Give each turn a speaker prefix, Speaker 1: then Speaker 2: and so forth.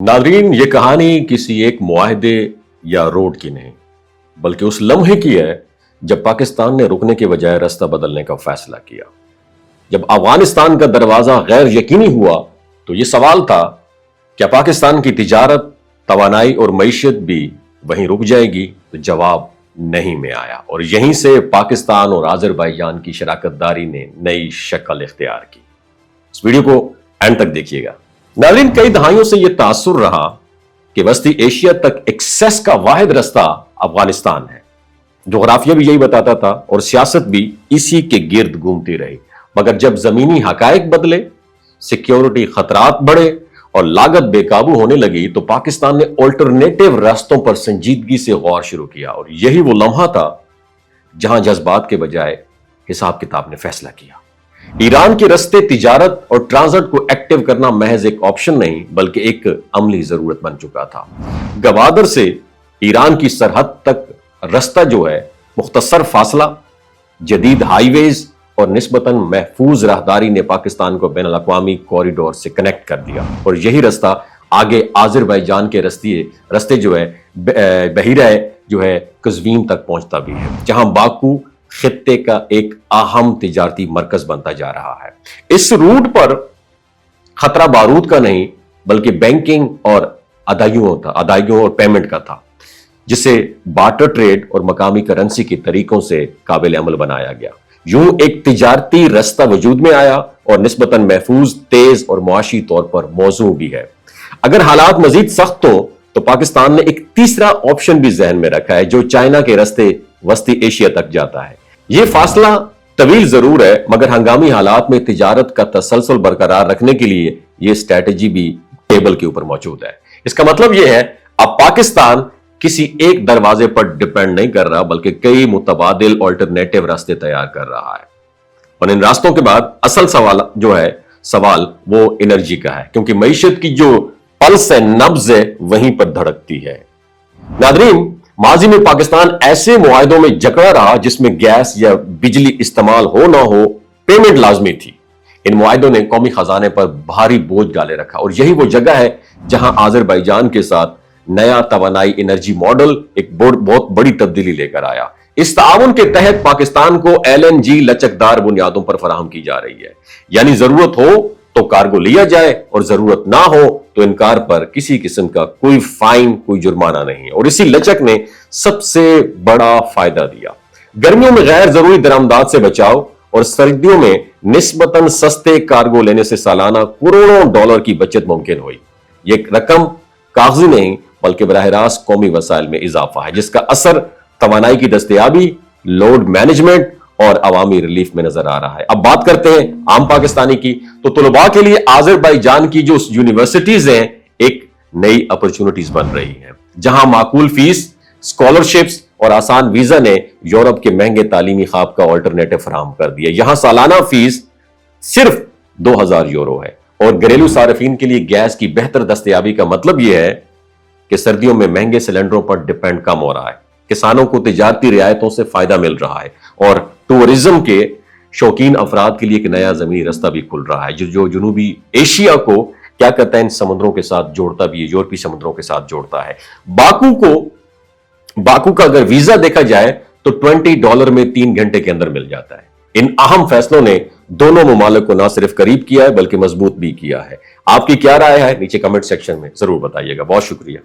Speaker 1: Nadreen, ये कहानी किसी एक मुआहदे या रोड की नहीं बल्कि उस लम्हे की है जब पाकिस्तान ने रुकने के बजाय रास्ता बदलने का फैसला किया। जब अफगानिस्तान का दरवाजा गैर यकीनी हुआ तो यह सवाल था, क्या पाकिस्तान की तिजारत, तवानाई और मईशत भी वहीं रुक जाएगी? तो जवाब नहीं में आया और यहीं से पाकिस्तान और आज़रबाईजान की शराकतदारी ने नई शक्ल इख्तियार की। इस वीडियो को एंड तक देखिएगा। नाज़रीन, कई दहाइयों से यह तासुर रहा कि वस्ती एशिया तक एक्सेस का वाहिद रास्ता अफगानिस्तान है। जोग्राफिया भी यही बताता था और सियासत भी इसी के गिर्द घूमती रही। मगर जब जमीनी हकायक बदले, सिक्योरिटी खतरात बढ़े और लागत बेकाबू होने लगी तो पाकिस्तान ने ऑल्टरनेटिव रास्तों पर संजीदगी से गौर शुरू किया और यही वो लम्हा था जहां जज्बात के बजाय हिसाब किताब ने फैसला किया। ईरान के रास्ते तिजारत और ट्रांजिट को एक्टिव करना महज एक ऑप्शन नहीं बल्कि एक अमली जरूरत बन चुका था। गवादर से ईरान की सरहद तक रास्ता जो है, मुख्तसर फासला, जदीद हाईवेज और निस्बतन महफूज राहदारी ने पाकिस्तान को बैनुल अक़वामी कॉरिडोर से कनेक्ट कर दिया और यही रास्ता आगे आज़रबाईजान के रास्ते जो है बहीरा जो है कज़वीन तक पहुंचता भी है, जहां बाकू खित्ते का एक अहम तिजारती मरकज बनता जा रहा है। इस रूट पर खतरा बारूद का नहीं बल्कि बैंकिंग और अदायगियों और पेमेंट का था, जिसे बार्टर ट्रेड और मकामी करेंसी के तरीकों से काबिल अमल बनाया गया। यूं एक तिजारती रास्ता वजूद में आया और निस्बतन महफूज, तेज और मुआशी तौर पर मौजू भी है। अगर हालात मजीद सख्त हो तो पाकिस्तान ने एक तीसरा ऑप्शन भी जहन में रखा है जो चाइना के रास्ते वस्ती एशिया तक जाता है। यह फासला तवील जरूर है मगर हंगामी हालात में तिजारत का तसलसल बरकरार रखने के लिए यह स्ट्रेटेजी भी टेबल के ऊपर मौजूद है। इसका मतलब यह है, अब पाकिस्तान किसी एक दरवाजे पर डिपेंड नहीं कर रहा बल्कि कई मुतबादिल ऑल्टरनेटिव रास्ते तैयार कर रहा है। और इन रास्तों के बाद असल सवाल वो एनर्जी का है, क्योंकि मईशत की जो पल्स है, नब्ज है, वहीं पर धड़कती है। नादरीन, माजी में पाकिस्तान ऐसे मुआहदों में जकड़ा रहा जिसमें गैस या बिजली इस्तेमाल हो ना हो, पेमेंट लाजमी थी। इन मुआहदों ने कौमी खजाने पर भारी बोझ डाले रखा और यही वो जगह है जहां आज़रबाईजान के साथ नया तवानाई एनर्जी मॉडल एक बहुत बड़ी तब्दीली लेकर आया। इस ताउन के तहत पाकिस्तान को LNG लचकदार बुनियादों पर फराहम की जा रही है, यानी जरूरत हो तो कार्गो लिया जाए और जरूरत ना हो तो इनकार पर किसी किस्म का कोई फाइन, कोई जुर्माना नहीं। और इसी लचक ने सबसे बड़ा फायदा दिया। गर्मियों में गैर जरूरी दरामदात से बचाव और सर्दियों में निस्बतन सस्ते कार्गो लेने से सालाना करोड़ों डॉलर की बचत मुमकिन हुई। ये रकम कागजी नहीं बल्कि बराह रास्त कौमी वसाइल में इजाफा है, जिसका असर तवानाई की दस्तयाबी, लोड मैनेजमेंट और अवामी रिलीफ में नजर आ रहा है। अब बात करते हैं आम पाकिस्तानी की, तो तुलबा के लिए आज़रबाईजान की जो यूनिवर्सिटीज हैं एक नई अपॉर्चुनिटीज बन रही हैं, जहां माकूल फीस, स्कॉलरशिप्स और आसान वीजा ने यूरोप के महंगे तालीमी ख्वाब का ऑल्टरनेटिव फराहम कर दिया। यहां सालाना फीस सिर्फ 2000 यूरो है और घरेलू सार्फिन के लिए गैस की बेहतर दस्तयाबी का मतलब यह है कि सर्दियों में महंगे सिलेंडरों पर डिपेंड कम हो रहा है, किसानों को तिजारती रियायतों से फायदा मिल रहा है और टूरिज्म के शौकीन अफराद के लिए एक नया जमीनी रास्ता भी खुल रहा है जो जनूबी एशिया को क्या कहता है, इन समुद्रों के साथ जोड़ता भी है, यूरोपीय समुद्रों के साथ जोड़ता है। बाकू का अगर वीजा देखा जाए तो $20 में 3 घंटे के अंदर मिल जाता है। इन अहम फैसलों ने दोनों मुमालिक को ना सिर्फ करीब किया है बल्कि मजबूत भी किया है। आपकी क्या राय है नीचे कमेंट सेक्शन में जरूर बताइएगा। बहुत शुक्रिया।